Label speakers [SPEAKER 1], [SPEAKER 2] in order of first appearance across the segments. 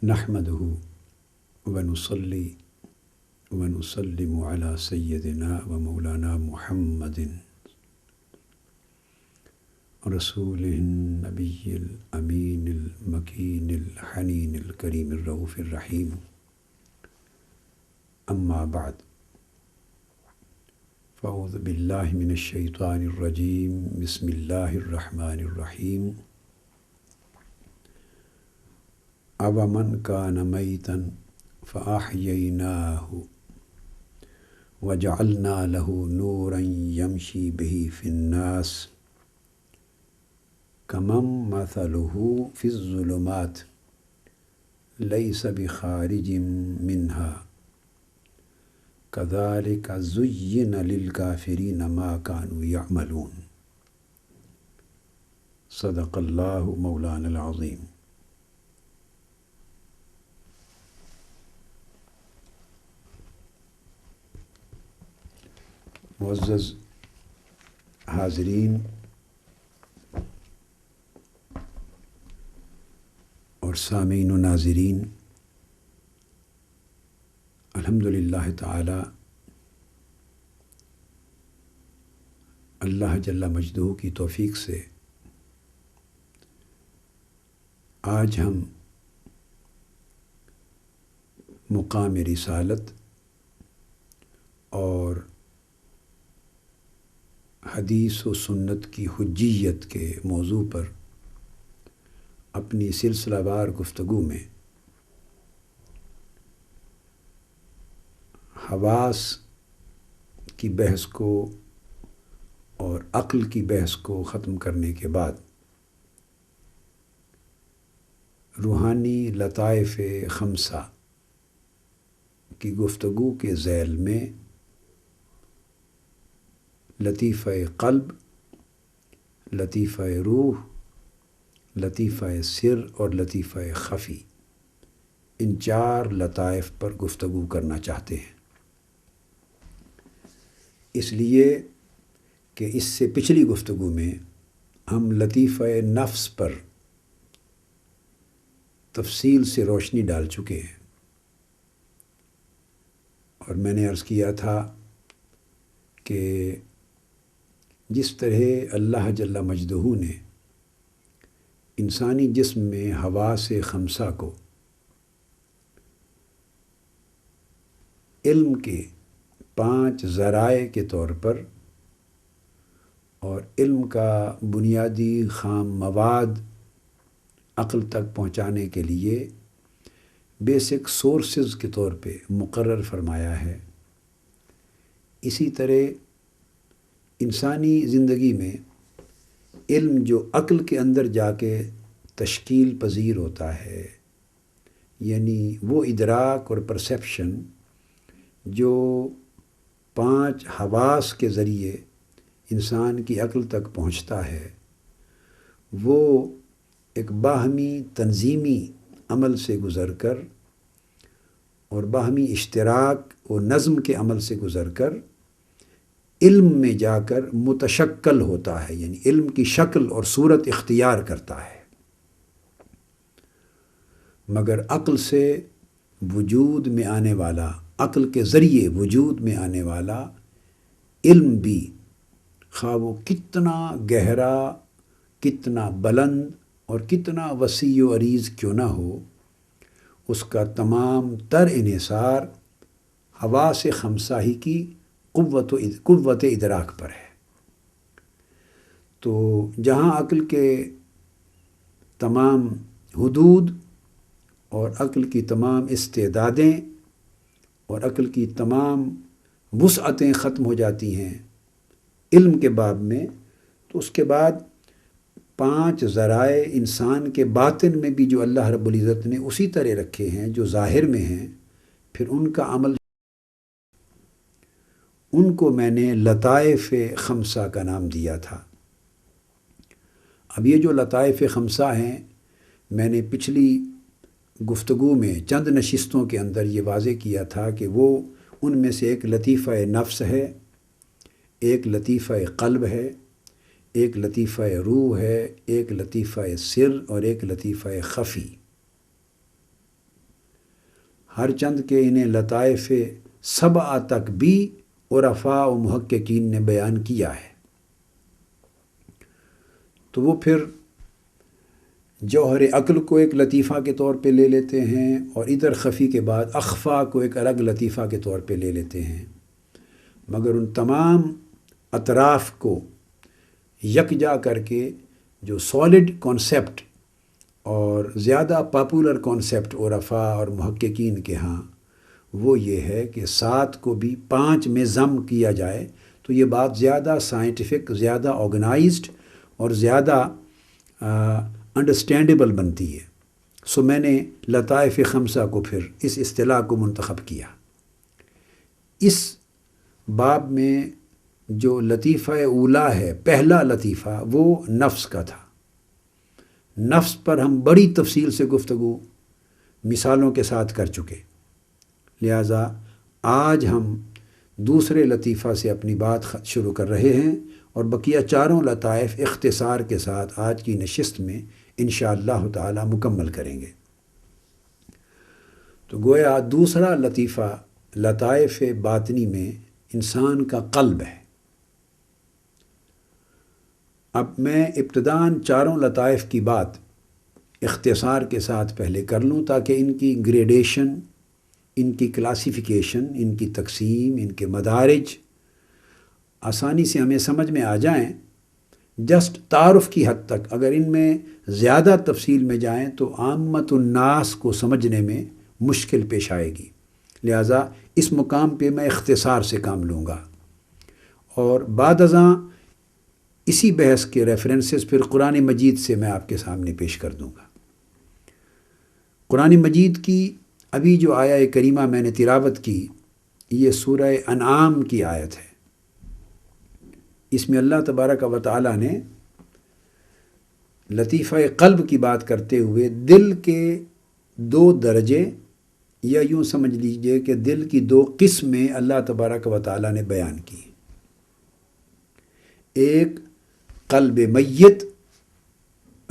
[SPEAKER 1] نحمده ونصلي ونسلم على سيدنا ومولانا محمد رسوله النبي الأمين المكين الحنين الكريم الرؤوف الرحيم. أما بعد، فأعوذ بالله من الشيطان الرجيم. بسم الله الرحمن الرحيم. أَوَمَنْ كَانَ مَيْتًا فَأَحْيَيْنَاهُ وَجَعَلْنَا لَهُ نُورًا يَمْشِي بِهِ فِي النَّاسِ كَمَنْ مَثَلُهُ فِي الظُّلُمَاتِ لَيْسَ بِخَارِجٍ مِنْهَا كَذَلِكَ زُيِّنَ لِلْكَافِرِينَ مَا كَانُوا يَعْمَلُونَ. صدق اللہ مولانا العظیم. معزز حاضرین اور سامعین و ناظرین، الحمدللہ تعالی اللہ جل مجدہ کی توفیق سے آج ہم مقام رسالت اور حدیث و سنت کی حجیت کے موضوع پر اپنی سلسلہ وار گفتگو میں حواس کی بحث کو اور عقل کی بحث کو ختم کرنے کے بعد روحانی لطائف خمسہ کی گفتگو کے ذیل میں لطیفہ قلب، لطیفہ روح، لطیفہ سر اور لطیفہ خفی، ان چار لطائف پر گفتگو کرنا چاہتے ہیں، اس لیے کہ اس سے پچھلی گفتگو میں ہم لطیفہ نفس پر تفصیل سے روشنی ڈال چکے ہیں، اور میں نے عرض کیا تھا کہ جس طرح اللہ جل مجدہ نے انسانی جسم میں حواس خمسہ کو علم کے 5 ذرائع کے طور پر اور علم کا بنیادی خام مواد عقل تک پہنچانے کے لیے بیسک سورسز کے طور پہ مقرر فرمایا ہے، اسی طرح انسانی زندگی میں علم جو عقل کے اندر جا کے تشکیل پذیر ہوتا ہے، یعنی وہ ادراک اور پرسیپشن جو 5 حواس کے ذریعے انسان کی عقل تک پہنچتا ہے، وہ ایک باہمی تنظیمی عمل سے گزر کر اور باہمی اشتراک و نظم کے عمل سے گزر کر علم میں جا کر متشکل ہوتا ہے، یعنی علم کی شکل اور صورت اختیار کرتا ہے. مگر عقل سے وجود میں آنے والا، عقل کے ذریعے وجود میں آنے والا علم بھی خواہ وہ کتنا گہرا، کتنا بلند اور کتنا وسیع و عریض کیوں نہ ہو، اس کا تمام تر انحصار حواس خمسہ ہی کی قوت ادراک پر ہے. تو جہاں عقل کے تمام حدود اور عقل کی تمام استعدادیں اور عقل کی تمام وسعتیں ختم ہو جاتی ہیں علم کے باب میں، تو اس کے بعد 5 ذرائع انسان کے باطن میں بھی جو اللہ رب العزت نے اسی طرح رکھے ہیں جو ظاہر میں ہیں، پھر ان کا عمل، ان کو میں نے لطائف خمسہ کا نام دیا تھا. اب یہ جو لطائف خمسہ ہیں، میں نے پچھلی گفتگو میں چند نشستوں کے اندر یہ واضح کیا تھا کہ وہ ان میں سے ایک لطیفہ نفس ہے، ایک لطیفہ قلب ہے، ایک لطیفہ روح ہے، ایک لطیفہ سر اور ایک لطیفہ خفی. ہر چند کے انہیں لطائف سبع تک بھی عرفاء و محققین نے بیان کیا ہے۔ تو وہ پھر جوہر عقل کو ایک لطیفہ کے طور پہ لے لیتے ہیں، اور ادھر خفی کے بعد اخفا کو ایک الگ لطیفہ کے طور پہ لے لیتے ہیں، مگر ان تمام اطراف کو یکجا کر کے جو سالڈ کانسیپٹ اور زیادہ پاپولر کانسیپٹ عرفاء اور محققین کے ہاں وہ یہ ہے کہ 7 کو بھی 5 میں ضم کیا جائے تو یہ بات زیادہ سائنٹیفک، زیادہ آرگنائزڈ اور زیادہ انڈرسٹینڈیبل بنتی ہے۔ سو میں نے لطائف خمسہ کو پھر اس اصطلاح کو منتخب کیا۔ اس باب میں جو لطیفہ اولا ہے، پہلا لطیفہ، وہ نفس کا تھا۔ نفس پر ہم بڑی تفصیل سے گفتگو مثالوں کے ساتھ کر چکے، لہٰذا آج ہم دوسرے لطیفہ سے اپنی بات شروع کر رہے ہیں، اور بقیہ 4 لطائف اختصار کے ساتھ آج کی نشست میں انشاءاللہ تعالی مکمل کریں گے۔ تو گویا دوسرا لطیفہ لطائف باطنی میں انسان کا قلب ہے۔ اب میں ابتداً 4 لطائف کی بات اختصار کے ساتھ پہلے کر لوں تاکہ ان کی گریڈیشن، ان کی کلاسیفیکیشن، ان کی تقسیم، ان کے مدارج آسانی سے ہمیں سمجھ میں آ جائیں۔ جسٹ تعارف کی حد تک، اگر ان میں زیادہ تفصیل میں جائیں تو عامت الناس کو سمجھنے میں مشکل پیش آئے گی، لہٰذا اس مقام پہ میں اختصار سے کام لوں گا، اور بعد ازاں اسی بحث کے ریفرنسز پھر قرآن مجید سے میں آپ کے سامنے پیش کر دوں گا۔ قرآن مجید کی ابھی جو آیہ کریمہ میں نے تلاوت کی، یہ سورہ انعام کی آیت ہے۔ اس میں اللہ تبارک و تعالی نے لطیفہ قلب کی بات کرتے ہوئے دل کے 2 درجے، یا یوں سمجھ لیجئے کہ دل کی 2 قسمیں اللہ تبارک و تعالی نے بیان کی۔ ایک قلب میت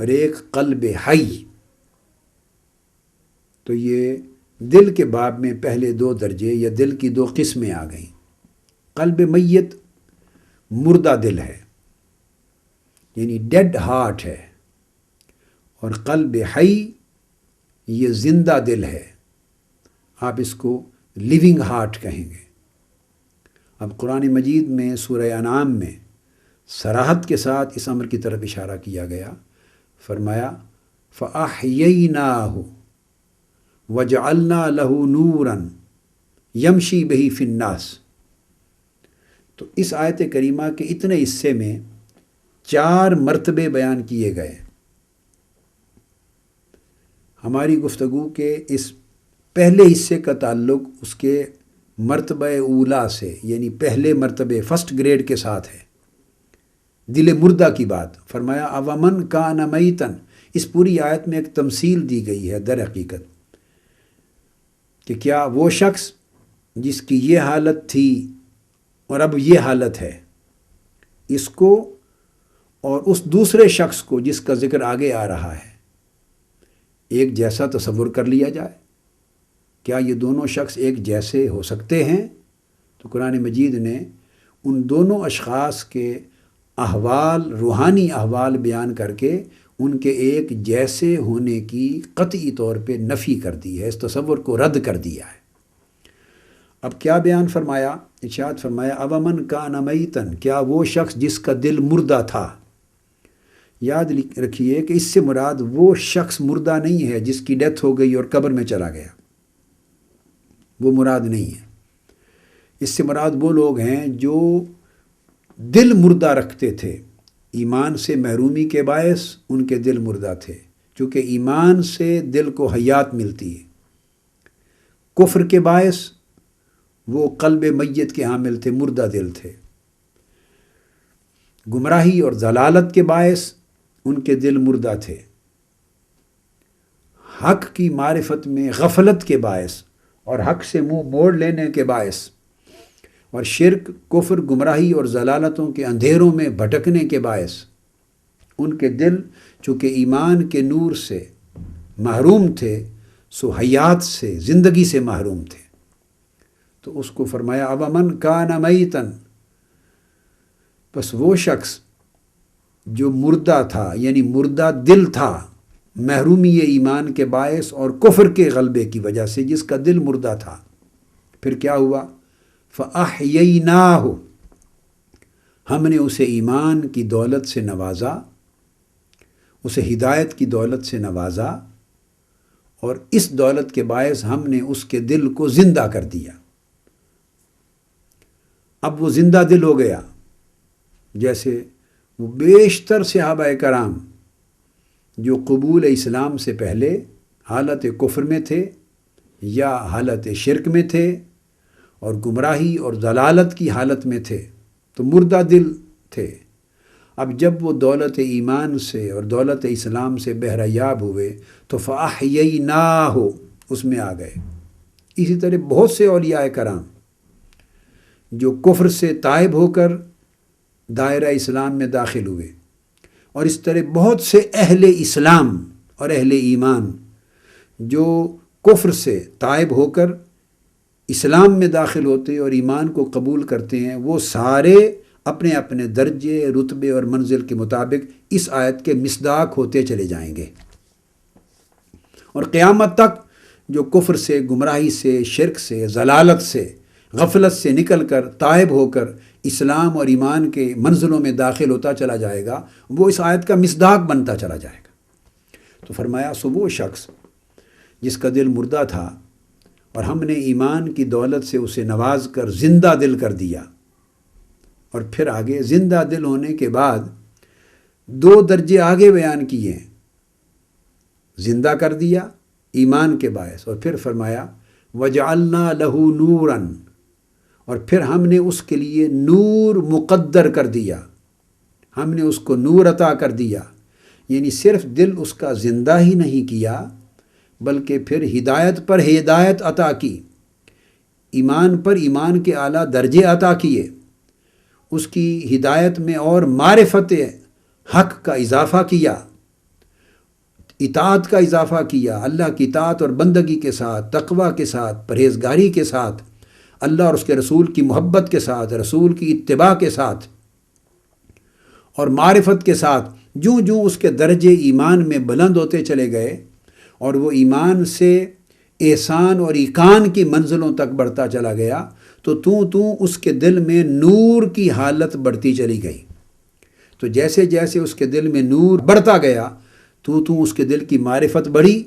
[SPEAKER 1] اور ایک قلب حی۔ تو یہ دل کے باب میں پہلے 2 درجے یا دل کی 2 قسمیں آ گئیں۔ قلب میت مردہ دل ہے، یعنی ڈیڈ ہارٹ ہے، اور قلب حی یہ زندہ دل ہے، آپ اس کو لیونگ ہارٹ کہیں گے۔ اب قرآن مجید میں سورہ انعام میں صراحت کے ساتھ اس امر کی طرف اشارہ کیا گیا، فرمایا فَأَحْيَيْنَاهُ وَجَعَلْنَا لَهُ نُورًا يَمْشِي بِهِ فِي النَّاسِ۔ تو اس آیت کریمہ کے اتنے حصے میں 4 مرتبے بیان کیے گئے۔ ہماری گفتگو کے اس پہلے حصے کا تعلق اس کے مرتبہ اولا سے، یعنی پہلے مرتبے فرسٹ گریڈ کے ساتھ ہے، دل مردہ کی بات۔ فرمایا اومن کان میتن، اس پوری آیت میں ایک تمثیل دی گئی ہے در حقیقت کہ کیا وہ شخص جس کی یہ حالت تھی اور اب یہ حالت ہے، اس کو اور اس دوسرے شخص کو جس کا ذکر آگے آ رہا ہے ایک جیسا تصور کر لیا جائے؟ کیا یہ دونوں شخص ایک جیسے ہو سکتے ہیں؟ تو قرآن مجید نے ان دونوں اشخاص کے احوال، روحانی احوال بیان کر کے ان کے ایک جیسے ہونے کی قطعی طور پہ نفی کر دی ہے، اس تصور کو رد کر دیا ہے۔ اب کیا بیان فرمایا؟ ارشاد فرمایا اومن کان میتن، کیا وہ شخص جس کا دل مردہ تھا۔ یاد رکھیے کہ اس سے مراد وہ شخص مردہ نہیں ہے جس کی ڈیتھ ہو گئی اور قبر میں چلا گیا، وہ مراد نہیں ہے۔ اس سے مراد وہ لوگ ہیں جو دل مردہ رکھتے تھے، ایمان سے محرومی کے باعث ان کے دل مردہ تھے، چونکہ ایمان سے دل کو حیات ملتی ہے۔ کفر کے باعث وہ قلب میت کے حامل تھے، مردہ دل تھے۔ گمراہی اور ضلالت کے باعث ان کے دل مردہ تھے۔ حق کی معرفت میں غفلت کے باعث اور حق سے منہ موڑ لینے کے باعث اور شرک، کفر، گمراہی اور ضلالتوں کے اندھیروں میں بھٹکنے کے باعث ان کے دل چونکہ ایمان کے نور سے محروم تھے، سو حیات سے، زندگی سے محروم تھے۔ تو اس کو فرمایا اومن کان میتن، بس وہ شخص جو مردہ تھا، یعنی مردہ دل تھا، محرومی ایمان کے باعث اور کفر کے غلبے کی وجہ سے، جس کا دل مردہ تھا، پھر کیا ہوا؟ فَأَحْيَيْنَاهُ، ہم نے اسے ایمان کی دولت سے نوازا، اسے ہدایت کی دولت سے نوازا، اور اس دولت کے باعث ہم نے اس کے دل کو زندہ کر دیا۔ اب وہ زندہ دل ہو گیا، جیسے وہ بیشتر صحابہ کرام جو قبول اسلام سے پہلے حالت کفر میں تھے یا حالت شرک میں تھے اور گمراہی اور ضلالت کی حالت میں تھے، تو مردہ دل تھے۔ اب جب وہ دولت ایمان سے اور دولت اسلام سے بہرہ یاب ہوئے تو فَأَحْيَيْنَاهُ اس میں آ گئے۔ اسی طرح بہت سے اولیاء کرام جو کفر سے تائب ہو کر دائرہ اسلام میں داخل ہوئے، اور اس طرح بہت سے اہل اسلام اور اہل ایمان جو کفر سے تائب ہو کر اسلام میں داخل ہوتے اور ایمان کو قبول کرتے ہیں، وہ سارے اپنے اپنے درجے، رتبے اور منزل کے مطابق اس آیت کے مصداق ہوتے چلے جائیں گے، اور قیامت تک جو کفر سے، گمراہی سے، شرک سے، ضلالت سے، غفلت سے نکل کر تائب ہو کر اسلام اور ایمان کے منزلوں میں داخل ہوتا چلا جائے گا، وہ اس آیت کا مصداق بنتا چلا جائے گا۔ تو فرمایا سو وہ شخص جس کا دل مردہ تھا اور ہم نے ایمان کی دولت سے اسے نواز کر زندہ دل کر دیا، اور پھر آگے زندہ دل ہونے کے بعد 2 درجے آگے بیان کیے ہیں، زندہ کر دیا ایمان کے باعث، اور پھر فرمایا وَجَعَلْنَا لَهُ نُورًا، اور پھر ہم نے اس کے لیے نور مقدر کر دیا، ہم نے اس کو نور عطا کر دیا، یعنی صرف دل اس کا زندہ ہی نہیں کیا بلکہ پھر ہدایت پر ہدایت عطا کی، ایمان پر ایمان کے اعلیٰ درجے عطا کیے، اس کی ہدایت میں اور معرفت حق کا اضافہ کیا، اطاعت کا اضافہ کیا، اللہ کی اطاعت اور بندگی کے ساتھ، تقوی کے ساتھ، پرہیزگاری کے ساتھ، اللہ اور اس کے رسول کی محبت کے ساتھ، رسول کی اتباع کے ساتھ اور معرفت کے ساتھ، جوں جوں اس کے درجے ایمان میں بلند ہوتے چلے گئے اور وہ ایمان سے احسان اور ایقان کی منزلوں تک بڑھتا چلا گیا، تو اس کے دل میں نور کی حالت بڑھتی چلی گئی۔ تو جیسے جیسے اس کے دل میں نور بڑھتا گیا تو اس کے دل کی معرفت بڑھی،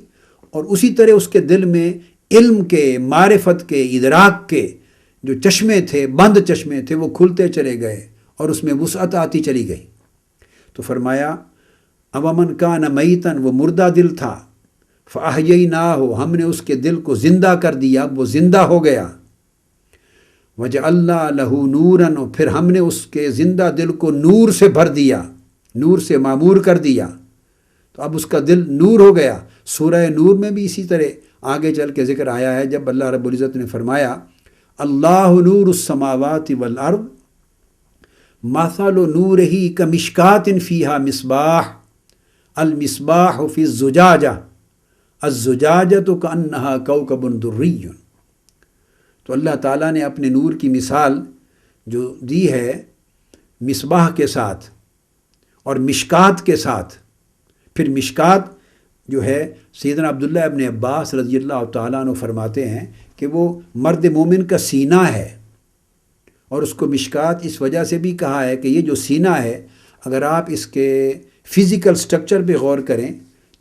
[SPEAKER 1] اور اسی طرح اس کے دل میں علم کے، معرفت کے، ادراک کے جو چشمے تھے، بند چشمے تھے، وہ کھلتے چلے گئے اور اس میں وسعت آتی چلی گئی۔ تو فرمایا اومن کان میتن، وہ مردہ دل تھا، فَأَحْيَيْنَاهُ ہم نے اس کے دل کو زندہ کر دیا، وہ زندہ ہو گیا، وَجَعَلْنَا لَهُ نُورًا، اور پھر ہم نے اس کے زندہ دل کو نور سے بھر دیا، نور سے معمور کر دیا، تو اب اس کا دل نور ہو گیا۔ سورہ نور میں بھی اسی طرح آگے چل کے ذکر آیا ہے، جب اللہ رب العزت نے فرمایا اللہ نور السماوات والارض مثل نورہ کمشکاۃ فیہا مصباح المصباح فی الزجاجہ الزجاجۃ کأنہا کوکب دری۔ تو اللہ تعالیٰ نے اپنے نور کی مثال جو دی ہے مصباح کے ساتھ اور مشکات کے ساتھ، پھر مشکات جو ہے سیدنا عبداللہ ابن عباس رضی اللہ تعالیٰ عنہ فرماتے ہیں کہ وہ مرد مومن کا سینہ ہے، اور اس کو مشکات اس وجہ سے بھی کہا ہے کہ یہ جو سینہ ہے، اگر آپ اس کے فزیکل سٹرکچر پہ غور کریں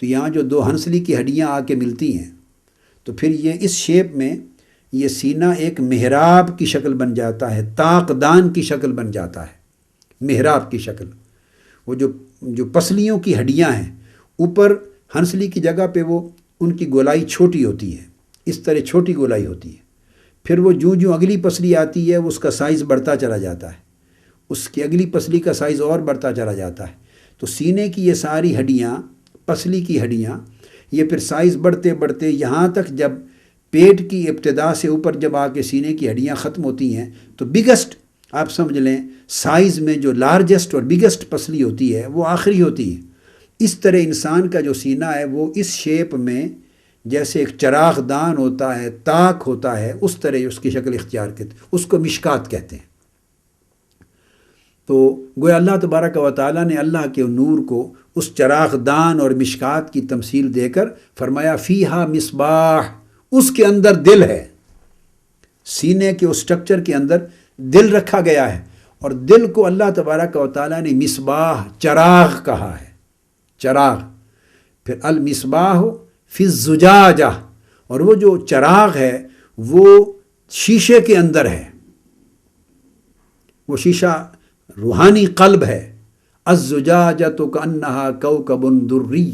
[SPEAKER 1] تو یہاں جو 2 ہنسلی کی ہڈیاں آ کے ملتی ہیں، تو پھر یہ اس شیپ میں یہ سینہ ایک محراب کی شکل بن جاتا ہے، طاق دان کی شکل بن جاتا ہے، محراب کی شکل۔ وہ جو پسلیوں کی ہڈیاں ہیں، اوپر ہنسلی کی جگہ پہ وہ ان کی گولائی چھوٹی ہوتی ہے، اس طرح چھوٹی گولائی ہوتی ہے، پھر وہ جوں اگلی پسلی آتی ہے اس کا سائز بڑھتا چلا جاتا ہے، اس کی اگلی پسلی کا سائز اور بڑھتا چلا جاتا ہے۔ تو سینے کی یہ ساری ہڈیاں، پسلی کی ہڈیاں، یہ پھر سائز بڑھتے بڑھتے یہاں تک جب پیٹ کی ابتدا سے اوپر جب آ کے سینے کی ہڈیاں ختم ہوتی ہیں تو بگسٹ آپ سمجھ لیں سائز میں جو لارجسٹ اور بگسٹ پسلی ہوتی ہے وہ آخری ہوتی ہے۔ اس طرح انسان کا جو سینہ ہے وہ اس شیپ میں جیسے ایک چراغ دان ہوتا ہے، تاک ہوتا ہے، اس طرح اس کی شکل اختیار کرتے، اس کو مشکات کہتے ہیں۔ تو گویا اللہ تبارک و تعالیٰ نے اللہ کے نور کو اس چراغ دان اور مشکات کی تمثیل دے کر فرمایا فیہا مصباح، اس کے اندر دل ہے، سینے کے اس سٹرکچر کے اندر دل رکھا گیا ہے، اور دل کو اللہ تبارک و تعالیٰ نے مصباح، چراغ کہا ہے، چراغ۔ پھر المصباح فی الزجاجہ، اور وہ جو چراغ ہے وہ شیشے کے اندر ہے، وہ شیشہ روحانی قلب ہے۔ الزجاجۃ کأنہا کوکب دری،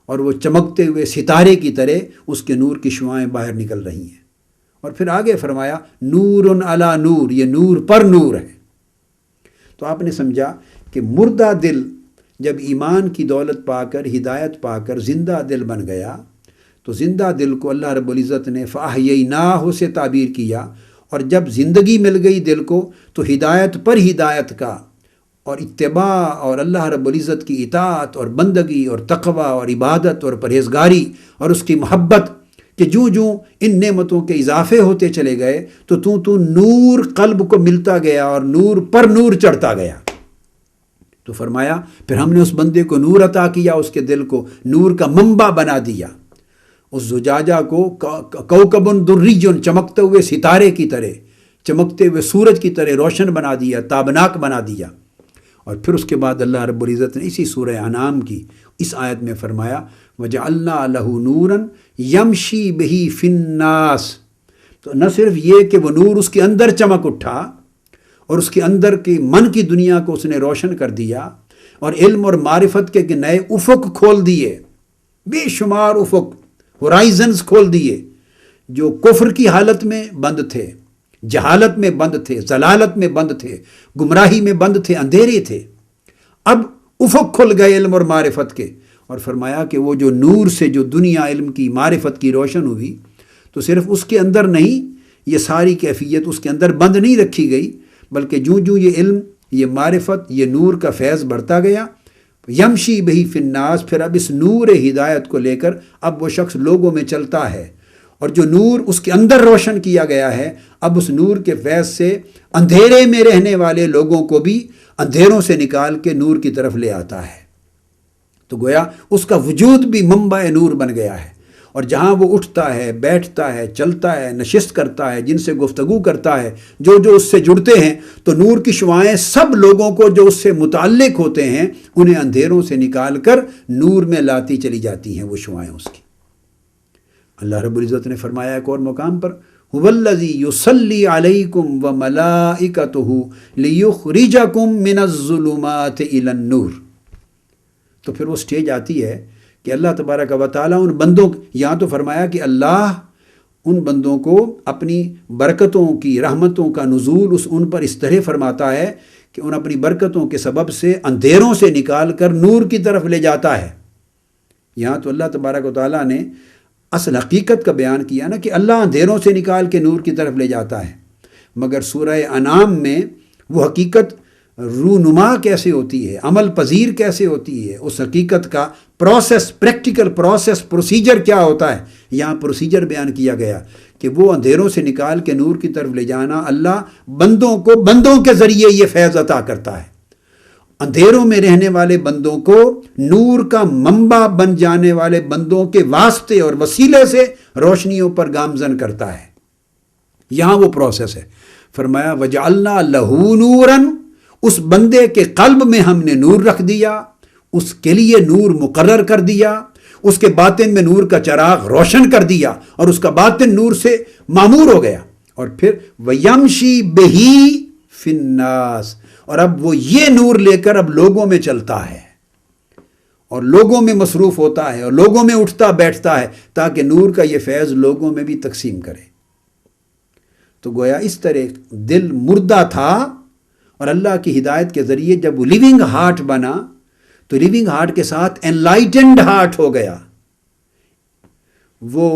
[SPEAKER 1] اور وہ چمکتے ہوئے ستارے کی طرح اس کے نور کی شعاعیں باہر نکل رہی ہیں۔ اور پھر آگے فرمایا نور علی نور، یہ نور پر نور ہے۔ تو آپ نے سمجھا کہ مردہ دل جب ایمان کی دولت پا کر، ہدایت پا کر زندہ دل بن گیا، تو زندہ دل کو اللہ رب العزت نے فَأَحْيَيْنَاهُ سے تعبیر کیا، اور جب زندگی مل گئی دل کو تو ہدایت پر ہدایت کا اور اتباع اور اللہ رب العزت کی اطاعت اور بندگی اور تقوی اور عبادت اور پرہیزگاری اور اس کی محبت کہ جوں جوں ان نعمتوں کے اضافے ہوتے چلے گئے تو نور قلب کو ملتا گیا اور نور پر نور چڑھتا گیا۔ تو فرمایا پھر ہم نے اس بندے کو نور عطا کیا، اس کے دل کو نور کا منبع بنا دیا، اس زجاجہ کو کوکب دری، چمکتے ہوئے ستارے کی طرح، چمکتے ہوئے سورج کی طرح روشن بنا دیا، تابناک بنا دیا۔ اور پھر اس کے بعد اللہ رب العزت نے اسی سورہ انعام کی اس آیت میں فرمایا وَجَعَلْنَا لَهُ نُورًا يَمْشِي بِهِ فِي النَّاسِ، تو نہ صرف یہ کہ وہ نور اس کے اندر چمک اٹھا اور اس کے اندر کی من کی دنیا کو اس نے روشن کر دیا، اور علم اور معرفت کے نئے افق کھول دیے، بے شمار افق، ہورائزنز کھول دیے، جو کفر کی حالت میں بند تھے، جہالت میں بند تھے، ضلالت میں بند تھے، گمراہی میں بند تھے، اندھیرے تھے، اب افق کھل گئے علم اور معرفت کے۔ اور فرمایا کہ وہ جو نور سے جو دنیا علم کی معرفت کی روشن ہوئی، تو صرف اس کے اندر نہیں، یہ ساری کیفیت اس کے اندر بند نہیں رکھی گئی، بلکہ جوں جوں یہ علم، یہ معرفت، یہ نور کا فیض بڑھتا گیا، یمشی بہی فی الناس، پھر اب اس نور ہدایت کو لے کر اب وہ شخص لوگوں میں چلتا ہے، اور جو نور اس کے اندر روشن کیا گیا ہے اب اس نور کے فیض سے اندھیرے میں رہنے والے لوگوں کو بھی اندھیروں سے نکال کے نور کی طرف لے آتا ہے۔ تو گویا اس کا وجود بھی منبع نور بن گیا ہے، اور جہاں وہ اٹھتا ہے، بیٹھتا ہے، چلتا ہے، نشست کرتا ہے، جن سے گفتگو کرتا ہے، جو اس سے جڑتے ہیں، تو نور کی شعاعیں سب لوگوں کو جو اس سے متعلق ہوتے ہیں انہیں اندھیروں سے نکال کر نور میں لاتی چلی جاتی ہیں وہ شعاعیں اس کی۔ اللہ رب العزت نے فرمایا ایک اور مقام پر هُوَ الَّذِي يُصَلِّي عَلَيْكُمْ وَمَلَائِكَتُهُ لِيُخْرِجَكُمْ مِنَ الظُّلُمَاتِ إِلَى النُّورِ۔ تو پھر وہ سٹیج آتی ہے کہ اللہ تبارک و تعالیٰ ان بندوں، یہاں تو فرمایا کہ اللہ ان بندوں کو اپنی برکتوں کی، رحمتوں کا نزول ان پر اس طرح فرماتا ہے کہ ان اپنی برکتوں کے سبب سے اندھیروں سے نکال کر نور کی طرف لے جاتا ہے۔ یہاں تو اللہ تبارک و تعالیٰ نے اصل حقیقت کا بیان کیا نا کہ اللہ اندھیروں سے نکال کے نور کی طرف لے جاتا ہے، مگر سورہ انعام میں وہ حقیقت رونما کیسے ہوتی ہے، عمل پذیر کیسے ہوتی ہے، اس حقیقت کا پروسیس، پریکٹیکل پروسیس، پروسیجر کیا ہوتا ہے، یہاں پروسیجر بیان کیا گیا کہ وہ اندھیروں سے نکال کے نور کی طرف لے جانا اللہ بندوں کو بندوں کے ذریعے یہ فیض عطا کرتا ہے، اندھیروں میں رہنے والے بندوں کو نور کا منبع بن جانے والے بندوں کے واسطے اور وسیلے سے روشنیوں پر گامزن کرتا ہے۔ یہاں وہ پروسیس ہے۔ فرمایا وَجَعَلْنَا لَهُ نُورًا، اس بندے کے قلب میں ہم نے نور رکھ دیا، اس کے لیے نور مقرر کر دیا، اس کے باطن میں نور کا چراغ روشن کر دیا، اور اس کا باطن نور سے معمور ہو گیا۔ اور پھر وَيَمْشِي بِهِ فِي النَّاسِ، اور اب وہ یہ نور لے کر اب لوگوں میں چلتا ہے اور لوگوں میں مصروف ہوتا ہے اور لوگوں میں اٹھتا بیٹھتا ہے تاکہ نور کا یہ فیض لوگوں میں بھی تقسیم کرے۔ تو گویا اس طرح دل مردہ تھا، اور اللہ کی ہدایت کے ذریعے جب وہ لیونگ ہارٹ بنا تو لیونگ ہارٹ کے ساتھ انلائٹنڈ ہارٹ ہو گیا، وہ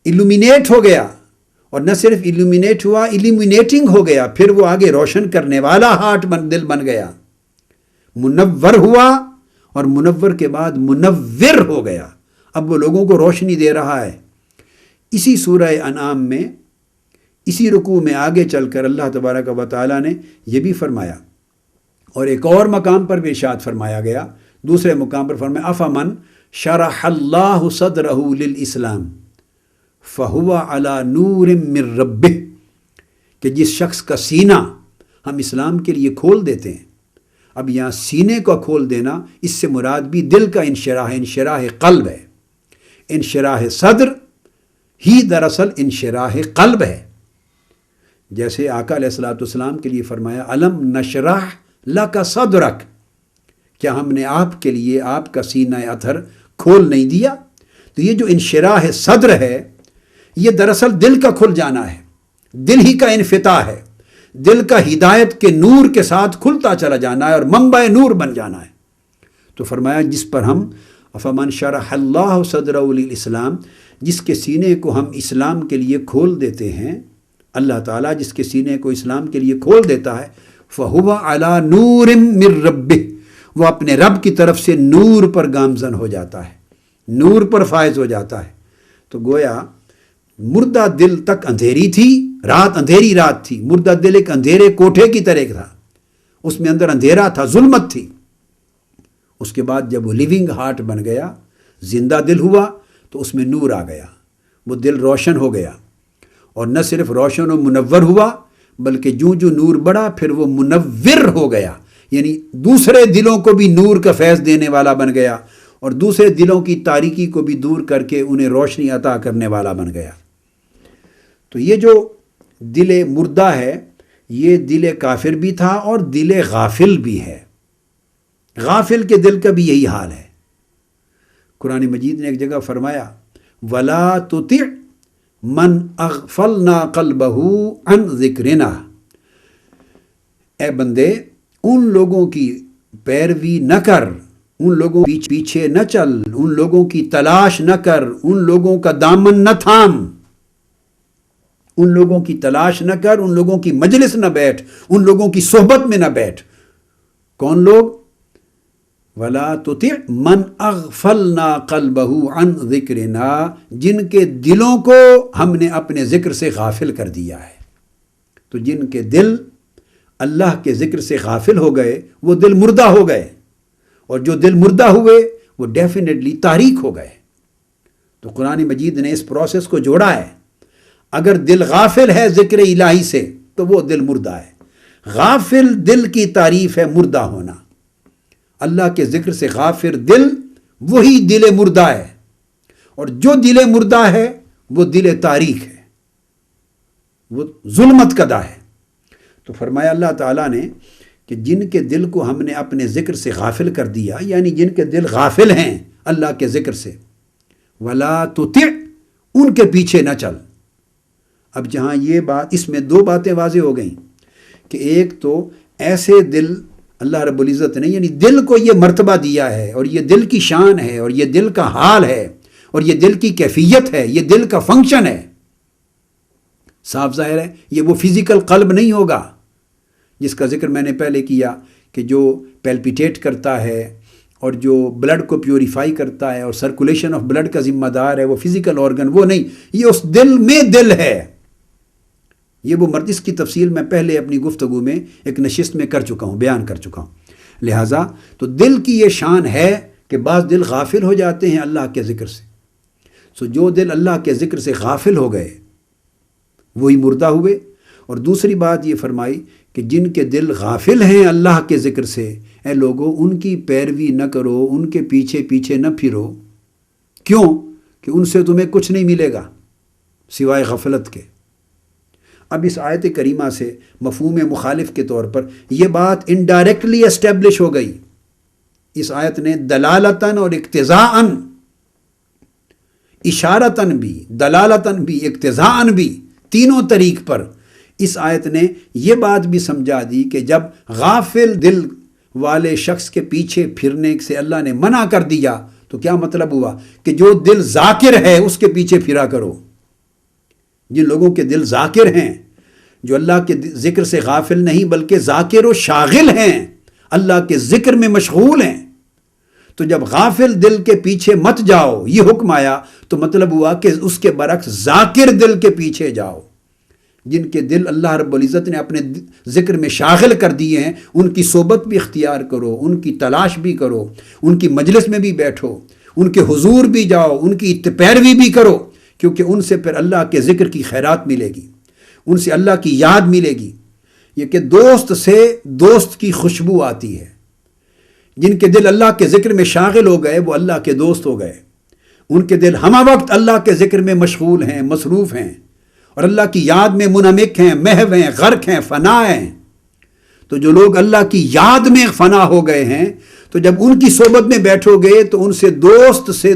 [SPEAKER 1] ایلومینیٹ ہو گیا، اور نہ صرف ایلومینیٹ ہوا، ایلیمینیٹنگ ہو گیا، پھر وہ آگے روشن کرنے والا دل بن گیا، منور ہوا، اور منور کے بعد منور ہو گیا، اب وہ لوگوں کو روشنی دے رہا ہے۔ اسی سورہ انعام میں اسی رکوع میں آگے چل کر اللہ تبارک و تعالیٰ نے یہ بھی فرمایا، اور ایک اور مقام پر بھی ارشاد فرمایا گیا، دوسرے مقام پر فرمایا افمن شرح اللہ صدرہ للاسلام فہو علی نور من ربہ، کہ جس شخص کا سینہ ہم اسلام کے لیے کھول دیتے ہیں۔ اب یہاں سینے کو کھول دینا، اس سے مراد بھی دل کا انشراح قلب ہے۔ انشراح صدر ہی دراصل انشراح قلب ہے۔ جیسے آقا علیہ الصلوۃ والسلام کے لیے فرمایا الم نشرح لک صدرک، کیا ہم نے آپ کے لیے آپ کا سینہ اطہر کھول نہیں دیا؟ تو یہ جو انشراح صدر ہے یہ دراصل دل کا کھل جانا ہے، دل ہی کا انفتاح ہے، دل کا ہدایت کے نور کے ساتھ کھلتا چلا جانا ہے اور منبع نور بن جانا ہے۔ تو فرمایا جس پر ہم افمن شرح اللہ صدرہ للاسلام، جس کے سینے کو ہم اسلام کے لیے کھول دیتے ہیں، اللہ تعالیٰ جس کے سینے کو اسلام کے لیے کھول دیتا ہے، فہو علی نور من ربہ، وہ اپنے رب کی طرف سے نور پر گامزن ہو جاتا ہے، نور پر فائز ہو جاتا ہے۔ تو گویا مردہ دل تک اندھیری تھی، رات اندھیری رات تھی، مردہ دل ایک اندھیرے کوٹھے کی طرح تھا، اس میں اندر اندھیرا تھا، ظلمت تھی۔ اس کے بعد جب وہ لیونگ ہارٹ بن گیا، زندہ دل ہوا، تو اس میں نور آ گیا، وہ دل روشن ہو گیا، اور نہ صرف روشن و منور ہوا بلکہ جو نور بڑھا پھر وہ منور ہو گیا، یعنی دوسرے دلوں کو بھی نور کا فیض دینے والا بن گیا، اور دوسرے دلوں کی تاریکی کو بھی دور کر کے انہیں روشنی عطا کرنے والا بن گیا۔ تو یہ جو دل مردہ ہے یہ دل کافر بھی تھا اور دل غافل بھی ہے۔ غافل کے دل کا بھی یہی حال ہے۔ قرآن مجید نے ایک جگہ فرمایا وَلَا تُطِعْ مَنْ أَغْفَلْنَا قَلْبَهُ عَنْ ذِكْرِنَا، اے بندے ان لوگوں کی پیروی نہ کر، ان لوگوں کے پیچھے نہ چل، ان لوگوں کی تلاش نہ کر، ان لوگوں کا دامن نہ تھام، ان لوگوں کی تلاش نہ کر، ان لوگوں کی مجلس نہ بیٹھ، ان لوگوں کی صحبت میں نہ بیٹھ۔ کون لوگ؟ وَلَا تُطِعْ مَنْ أَغْفَلْنَا قَلْبَهُ عَنْ ذِكْرِنَا، جن کے دلوں کو ہم نے اپنے ذکر سے غافل کر دیا ہے۔ تو جن کے دل اللہ کے ذکر سے غافل ہو گئے وہ دل مردہ ہو گئے، اور جو دل مردہ ہوئے وہ ڈیفینیٹلی تاریک ہو گئے۔ تو قرآن مجید نے اس پروسیس کو جوڑا ہے۔ اگر دل غافل ہے ذکر الہی سے تو وہ دل مردہ ہے۔ غافل دل کی تعریف ہے مردہ ہونا۔ اللہ کے ذکر سے غافل دل وہی دل مردہ ہے، اور جو دل مردہ ہے وہ دل تاریک ہے، وہ ظلمت کدہ ہے۔ تو فرمایا اللہ تعالیٰ نے کہ جن کے دل کو ہم نے اپنے ذکر سے غافل کر دیا، یعنی جن کے دل غافل ہیں اللہ کے ذکر سے، وَلَا تُطِعْ، ان کے پیچھے نہ چل۔ اب جہاں یہ بات، اس میں دو باتیں واضح ہو گئیں کہ ایک تو ایسے دل اللہ رب العزت نے یعنی دل کو یہ مرتبہ دیا ہے، اور یہ دل کی شان ہے، اور یہ دل کا حال ہے، اور یہ دل کی کیفیت ہے، یہ دل کا فنکشن ہے۔ صاف ظاہر ہے یہ وہ فزیکل قلب نہیں ہوگا جس کا ذکر میں نے پہلے کیا کہ جو پیلپیٹیٹ کرتا ہے اور جو بلڈ کو پیوریفائی کرتا ہے اور سرکولیشن آف بلڈ کا ذمہ دار ہے، وہ فزیکل آرگن وہ نہیں، یہ اس دل میں دل ہے۔ یہ وہ مرد، اس کی تفصیل میں پہلے اپنی گفتگو میں ایک نشست میں کر چکا ہوں، بیان کر چکا ہوں۔ لہٰذا تو دل کی یہ شان ہے کہ بعض دل غافل ہو جاتے ہیں اللہ کے ذکر سے۔ سو جو دل اللہ کے ذکر سے غافل ہو گئے وہی مردہ ہوئے۔ اور دوسری بات یہ فرمائی کہ جن کے دل غافل ہیں اللہ کے ذکر سے، اے لوگو ان کی پیروی نہ کرو، ان کے پیچھے پیچھے نہ پھرو۔ کیوں؟ کہ ان سے تمہیں کچھ نہیں ملے گا سوائے غفلت کے۔ اب اس آیت کریمہ سے مفہوم مخالف کے طور پر یہ بات انڈائریکٹلی اسٹیبلش ہو گئی۔ اس آیت نے دلالتاً اور اقتضاءً، اشارتاً بھی، دلالتاً بھی، اقتضاءً بھی، تینوں طریق پر اس آیت نے یہ بات بھی سمجھا دی کہ جب غافل دل والے شخص کے پیچھے پھرنے سے اللہ نے منع کر دیا تو کیا مطلب ہوا کہ جو دل ذاکر ہے اس کے پیچھے پھرا کرو۔ جن لوگوں کے دل ذاکر ہیں، جو اللہ کے ذکر سے غافل نہیں بلکہ ذاکر و شاغل ہیں، اللہ کے ذکر میں مشغول ہیں، تو جب غافل دل کے پیچھے مت جاؤ یہ حکم آیا تو مطلب ہوا کہ اس کے برعکس ذاکر دل کے پیچھے جاؤ، جن کے دل اللہ رب العزت نے اپنے ذکر میں شاغل کر دیے ہیں، ان کی صحبت بھی اختیار کرو، ان کی تلاش بھی کرو، ان کی مجلس میں بھی بیٹھو، ان کے حضور بھی جاؤ، ان کی پیروی بھی کرو، کیونکہ ان سے پھر اللہ کے ذکر کی خیرات ملے گی، ان سے اللہ کی یاد ملے گی۔ یہ کہ دوست سے دوست کی خوشبو آتی ہے، جن کے دل اللہ کے ذکر میں شاغل ہو گئے وہ اللہ کے دوست ہو گئے، ان کے دل ہمہ وقت اللہ کے ذکر میں مشغول ہیں، مصروف ہیں، اور اللہ کی یاد میں منہمک ہیں، محو ہیں، غرق ہیں، فنا ہیں۔ تو جو لوگ اللہ کی یاد میں فنا ہو گئے ہیں تو جب ان کی صحبت میں بیٹھو گے تو ان سے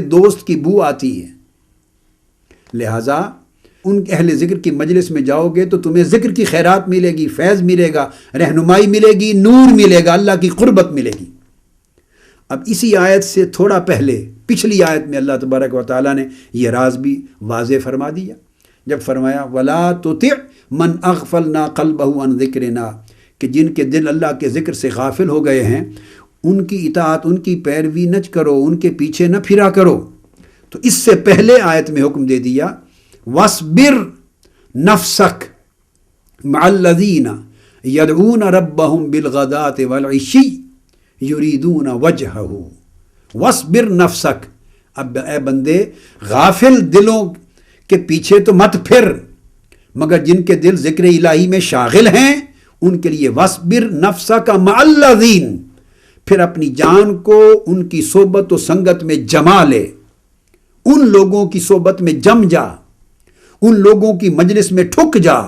[SPEAKER 1] دوست کی بو آتی ہے۔ لہٰذا ان اہل ذکر کی مجلس میں جاؤ گے تو تمہیں ذکر کی خیرات ملے گی، فیض ملے گا، رہنمائی ملے گی، نور ملے گا، اللہ کی قربت ملے گی۔ اب اسی آیت سے تھوڑا پہلے پچھلی آیت میں اللہ تبارک و تعالیٰ نے یہ راز بھی واضح فرما دیا جب فرمایا وَلَا تُطِعْ مَنْ أَغْفَلْنَا قَلْبَهُ عَنْ ذِكْرِنَا، کہ جن کے دل اللہ کے ذکر سے غافل ہو گئے ہیں ان کی اطاعت، ان کی پیروی نہ کرو، ان کے پیچھے نہ پھرا کرو۔ تو اس سے پہلے آیت میں حکم دے دیا وَاصْبِرْ نَفْسَكَ مَعَ الَّذِينَ يَدْعُونَ رَبَّهُمْ بِالْغَدَاةِ وَالْعِشِيِّ يُرِيدُونَ وَجْهَهُ وَاصْبِرْ نَفْسَكَ۔ اب اے بندے غافل دلوں کے پیچھے تو مت پھر، مگر جن کے دل ذکر الہی میں شاغل ہیں ان کے لیے وَاصْبِرْ نَفْسَكَ مَعَ الَّذِينَ، پھر اپنی جان کو ان کی صحبت و سنگت میں جما لے، ان لوگوں کی صحبت میں جم جا، ان لوگوں کی مجلس میں ٹھک جا،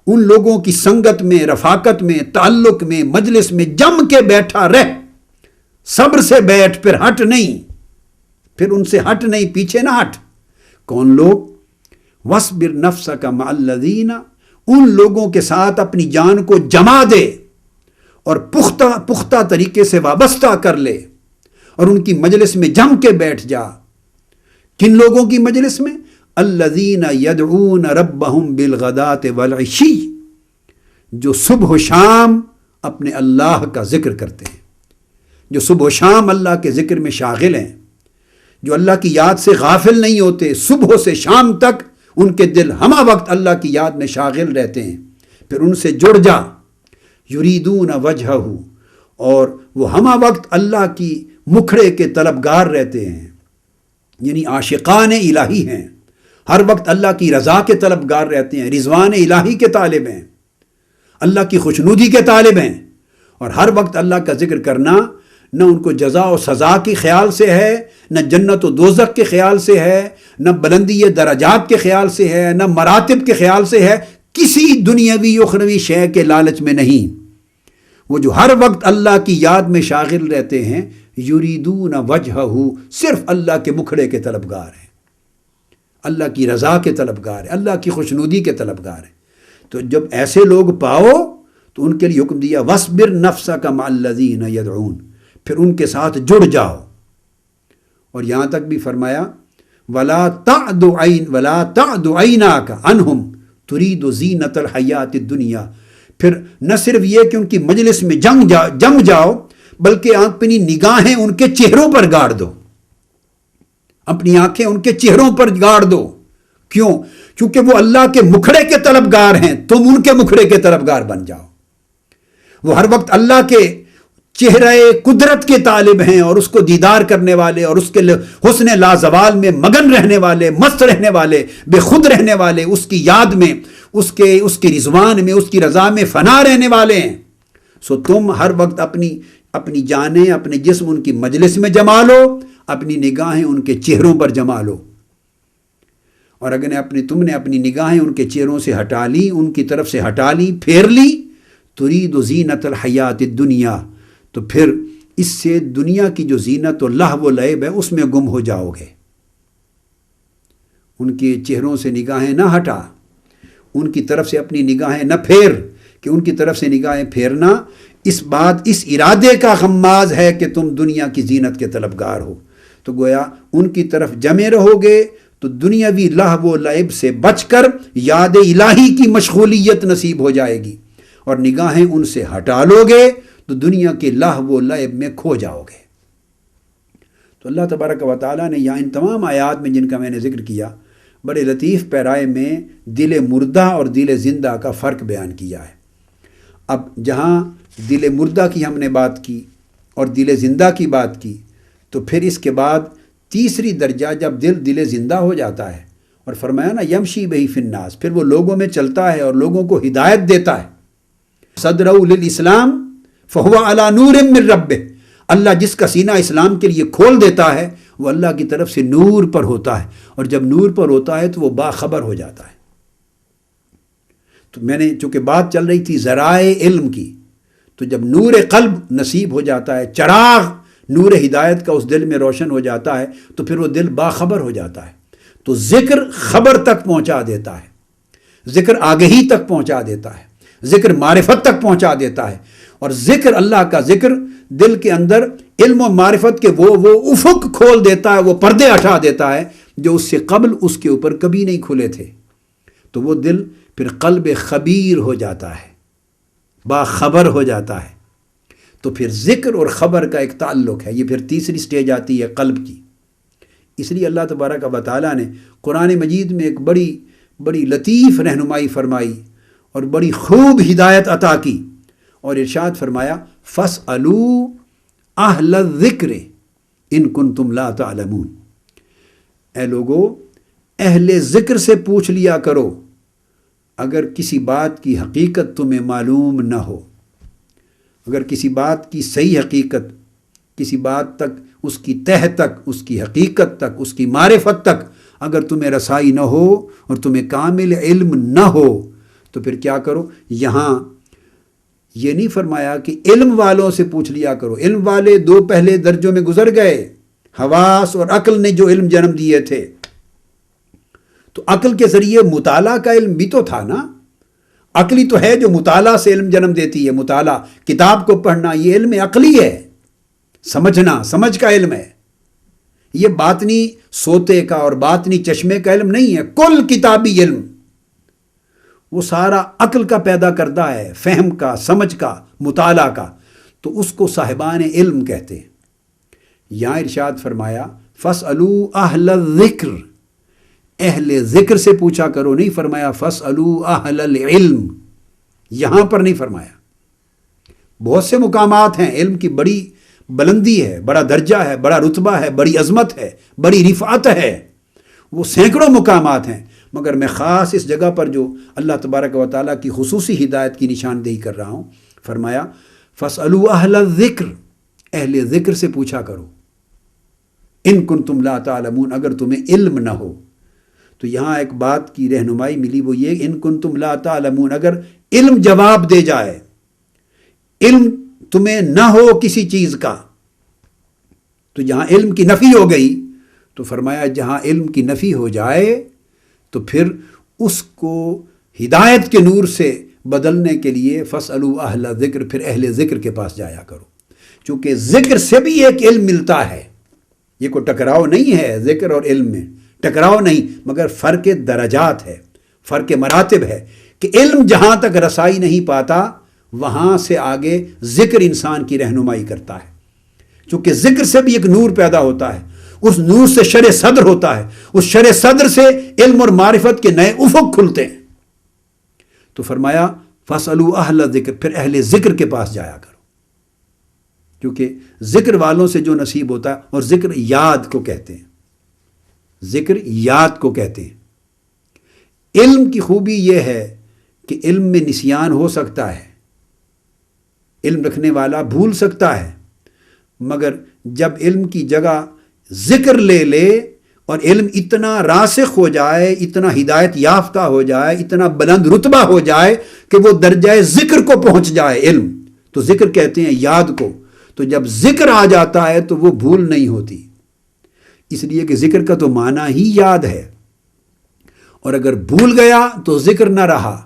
[SPEAKER 1] ان لوگوں کی سنگت میں، رفاقت میں، تعلق میں، مجلس میں جم کے بیٹھا رہ، صبر سے بیٹھ، پھر ہٹ نہیں، پھر ان سے ہٹ نہیں، پیچھے نہ ہٹ۔ کون لوگ؟ وَاصْبِرْ نَفْسَكَ مَعَ الَّذِينَ، ان لوگوں کے ساتھ اپنی جان کو جما دے اور پختہ طریقے سے وابستہ کر لے اور ان کی مجلس میں جم کے بیٹھ جا۔ کن لوگوں کی مجلس میں؟ الذین یدعون ربہم بالغداۃ والعشی، جو صبح و شام اپنے اللہ کا ذکر کرتے ہیں، جو صبح و شام اللہ کے ذکر میں شاغل ہیں، جو اللہ کی یاد سے غافل نہیں ہوتے، صبح سے شام تک ان کے دل ہمہ وقت اللہ کی یاد میں شاغل رہتے ہیں، پھر ان سے جڑ جا۔ یریدون وجہہ، اور وہ ہمہ وقت اللہ کی مکھڑے کے طلبگار رہتے ہیں، یعنی عاشقان الہی ہیں، ہر وقت اللہ کی رضا کے طلبگار رہتے ہیں، رضوان الہی کے طالب ہیں، اللہ کی خوشنودی کے طالب ہیں، اور ہر وقت اللہ کا ذکر کرنا نہ ان کو جزا و سزا کے خیال سے ہے، نہ جنت و دوزخ کے خیال سے ہے، نہ بلندی درجات کے خیال سے ہے، نہ مراتب کے خیال سے ہے، کسی دنیاوی اخروی شے کے لالچ میں نہیں۔ وہ جو ہر وقت اللہ کی یاد میں شاغل رہتے ہیں، یریدون وجہہ، صرف اللہ کے مکھڑے کے طلبگار ہیں، اللہ کی رضا کے طلبگار ہیں، اللہ کی خوشنودی کے طلبگار ہیں۔ تو جب ایسے لوگ پاؤ تو ان کے لیے حکم دیا وَاصْبِرْ نَفْسَكَ مَعَ الَّذِينَ يَدْعُونَ، پھر ان کے ساتھ جڑ جاؤ۔ اور یہاں تک بھی فرمایا وَلَا تَعْدُ عَيْنَاكَ عَنْهُمْ تُرِيدُ زِينَةَ الْحَيَاةِ الدُّنْيَا، پھر نہ صرف یہ کہ ان کی مجلس میں جم جاؤ بلکہ اپنی نگاہیں ان کے چہروں پر گاڑ دو، اپنی آنکھیں ان کے چہروں پر گاڑ دو۔ کیوں؟ کیونکہ وہ اللہ کے مکھڑے کے طلبگار ہیں، تم ان کے مکھڑے کے طلبگار بن جاؤ۔ وہ ہر وقت اللہ کے چہرہ قدرت کے طالب ہیں اور اس کو دیدار کرنے والے اور اس کے حسن لازوال میں مگن رہنے والے، مست رہنے والے، بے خود رہنے والے، اس کی یاد میں، اس کے رضوان میں، اس کی رضا میں فنا رہنے والے ہیں۔ سو تم ہر وقت اپنی جانیں، اپنے جسم ان کی مجلس میں جما لو، اپنی نگاہیں ان کے چہروں پر جما لو۔ اور اگر تم نے اپنی نگاہیں ان کے چہروں سے ہٹا لی، ان کی طرف سے ہٹا لی، پھیر لی، ترید زینت الحیات الدنیا، تو پھر اس سے دنیا کی جو زینت و لہو و لعب ہے اس میں گم ہو جاؤ گے۔ ان کے چہروں سے نگاہیں نہ ہٹا، ان کی طرف سے اپنی نگاہیں نہ پھیر، کہ ان کی طرف سے نگاہیں پھیرنا اس ارادے کا غماز ہے کہ تم دنیا کی زینت کے طلبگار ہو۔ تو گویا ان کی طرف جمے رہو گے تو دنیاوی لہو و لعب سے بچ کر یاد الہی کی مشغولیت نصیب ہو جائے گی، اور نگاہیں ان سے ہٹا لو گے تو دنیا کے لہو و لعب میں کھو جاؤ گے۔ تو اللہ تبارک و تعالیٰ نے یہاں ان تمام آیات میں جن کا میں نے ذکر کیا بڑے لطیف پیرائے میں دل مردہ اور دل زندہ کا فرق بیان کیا ہے۔ اب جہاں دل مردہ کی ہم نے بات کی اور دل زندہ کی بات کی، تو پھر اس کے بعد تیسری درجہ جب دل زندہ ہو جاتا ہے اور فرمایا نا یمشی بہی فی الناس، پھر وہ لوگوں میں چلتا ہے اور لوگوں کو ہدایت دیتا ہے۔ صدرہ للاسلام فہو علی نور من ربہ، اللہ جس کا سینہ اسلام کے لیے کھول دیتا ہے وہ اللہ کی طرف سے نور پر ہوتا ہے، اور جب نور پر ہوتا ہے تو وہ باخبر ہو جاتا ہے۔ تو میں نے چونکہ بات چل رہی تھی ذرائع علم کی، تو جب نور قلب نصیب ہو جاتا ہے، چراغ نور ہدایت کا اس دل میں روشن ہو جاتا ہے، تو پھر وہ دل باخبر ہو جاتا ہے۔ تو ذکر خبر تک پہنچا دیتا ہے، ذکر آگہی تک پہنچا دیتا ہے، ذکر معرفت تک پہنچا دیتا ہے، اور ذکر اللہ کا ذکر دل کے اندر علم و معرفت کے وہ افق کھول دیتا ہے، وہ پردے ہٹا دیتا ہے جو اس سے قبل اس کے اوپر کبھی نہیں کھلے تھے۔ تو وہ دل پھر قلب خبیر ہو جاتا ہے، باخبر ہو جاتا ہے۔ تو پھر ذکر اور خبر کا ایک تعلق ہے، یہ پھر تیسری سٹیج آتی ہے قلب کی۔ اس لیے اللہ تبارک و تعالیٰ نے قرآن مجید میں ایک بڑی لطیف رہنمائی فرمائی اور بڑی خوب ہدایت عطا کی، اور ارشاد فرمایا فَاسْأَلُوا أَهْلَ الذِّكْرِ إِن كُنتُمْ لَا تَعْلَمُونَ، اے لوگو اہل ذکر سے پوچھ لیا کرو اگر کسی بات کی حقیقت تمہیں معلوم نہ ہو، اگر کسی بات کی صحیح حقیقت، کسی بات تک، اس کی تہ تک، اس کی حقیقت تک، اس کی معرفت تک اگر تمہیں رسائی نہ ہو اور تمہیں کامل علم نہ ہو، تو پھر کیا کرو؟ یہاں یہ نہیں فرمایا کہ علم والوں سے پوچھ لیا کرو، علم والے دو پہلے درجوں میں گزر گئے، حواس اور عقل نے جو علم جنم دیے تھے، تو عقل کے ذریعے مطالعہ کا علم بھی تو تھا نا، عقلی تو ہے جو مطالعہ سے علم جنم دیتی ہے، مطالعہ کتاب کو پڑھنا یہ علم عقلی ہے، سمجھنا سمجھ کا علم ہے، یہ باطنی سوتے کا اور باطنی چشمے کا علم نہیں ہے، کل کتابی علم وہ سارا عقل کا پیدا کرتا ہے، فہم کا، سمجھ کا، مطالعہ کا، تو اس کو صاحبان علم کہتے ہیں۔ یہاں ارشاد فرمایا فَاسْأَلُوا أَهْلَ الذِّكْرِ، اہل ذکر سے پوچھا کرو، نہیں فرمایا فَاسْأَلُوا أَهْلَ الْعِلْمِ، یہاں پر نہیں فرمایا۔ بہت سے مقامات ہیں، علم کی بڑی بلندی ہے، بڑا درجہ ہے، بڑا رتبہ ہے، بڑی عظمت ہے، بڑی رفعت ہے، وہ سینکڑوں مقامات ہیں، مگر میں خاص اس جگہ پر جو اللہ تبارک و تعالیٰ کی خصوصی ہدایت کی نشاندہی کر رہا ہوں، فرمایا فَاسْأَلُوا أَهْلَ الذِّكْرِ، اہل ذکر سے پوچھا کرو، ان کنتم لا تعلمون، اگر تمہیں علم نہ ہو۔ تو یہاں ایک بات کی رہنمائی ملی، وہ یہ ان کنتم لا تعلمون، اگر علم جواب دے جائے، علم تمہیں نہ ہو کسی چیز کا، تو جہاں علم کی نفی ہو گئی، تو فرمایا جہاں علم کی نفی ہو جائے تو پھر اس کو ہدایت کے نور سے بدلنے کے لیے فَاسْأَلُوا أَهْلَ الذِّكْرِ، پھر اہل ذکر کے پاس جایا کرو، چونکہ ذکر سے بھی ایک علم ملتا ہے، یہ کوئی ٹکراؤ نہیں ہے، ذکر اور علم میں ٹکراؤ نہیں، مگر فرق درجات ہے، فرق مراتب ہے، کہ علم جہاں تک رسائی نہیں پاتا وہاں سے آگے ذکر انسان کی رہنمائی کرتا ہے، چونکہ ذکر سے بھی ایک نور پیدا ہوتا ہے، اس نور سے شرح صدر ہوتا ہے، اس شرح صدر سے علم اور معرفت کے نئے افق کھلتے ہیں۔ تو فرمایا فَاسْأَلُوا أَهْلَ الذِّكْرِ، پھر اہل ذکر کے پاس جایا کرو، کیونکہ ذکر والوں سے جو نصیب ہوتا ہے، اور ذکر یاد کو کہتے ہیں، ذکر یاد کو کہتے ہیں۔ علم کی خوبی یہ ہے کہ علم میں نسیان ہو سکتا ہے، علم رکھنے والا بھول سکتا ہے، مگر جب علم کی جگہ ذکر لے لے اور علم اتنا راسخ ہو جائے، اتنا ہدایت یافتہ ہو جائے، اتنا بلند رتبہ ہو جائے کہ وہ درجہ ذکر کو پہنچ جائے علم، تو ذکر کہتے ہیں یاد کو۔ تو جب ذکر آ جاتا ہے تو وہ بھول نہیں ہوتی، اس لیے کہ ذکر کا تو معنی ہی یاد ہے، اور اگر بھول گیا تو ذکر نہ رہا۔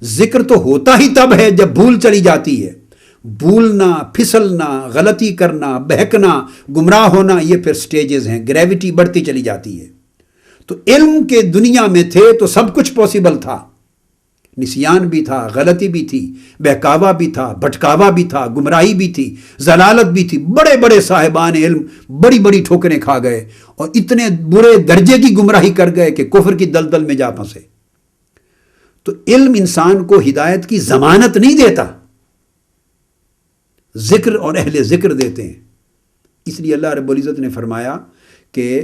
[SPEAKER 1] ذکر تو ہوتا ہی تب ہے جب بھول چلی جاتی ہے، بھولنا، پھسلنا، غلطی کرنا، بہکنا، گمراہ ہونا، یہ پھر سٹیجز ہیں، گریویٹی بڑھتی چلی جاتی ہے۔ تو علم کے دنیا میں تھے تو سب کچھ پاسبل تھا، نسیان بھی تھا، غلطی بھی تھی، بہکاوا بھی تھا، بھٹکاوا بھی تھا، گمراہی بھی تھی، ضلالت بھی تھی. بڑے بڑے صاحبان علم بڑی بڑی ٹھوکریں کھا گئے اور اتنے برے درجے کی گمراہی کر گئے کہ کفر کی دلدل میں جا پھنسے. تو علم انسان کو ہدایت کی ضمانت نہیں دیتا، ذکر اور اہل ذکر دیتے ہیں. اس لیے اللہ رب العزت نے فرمایا کہ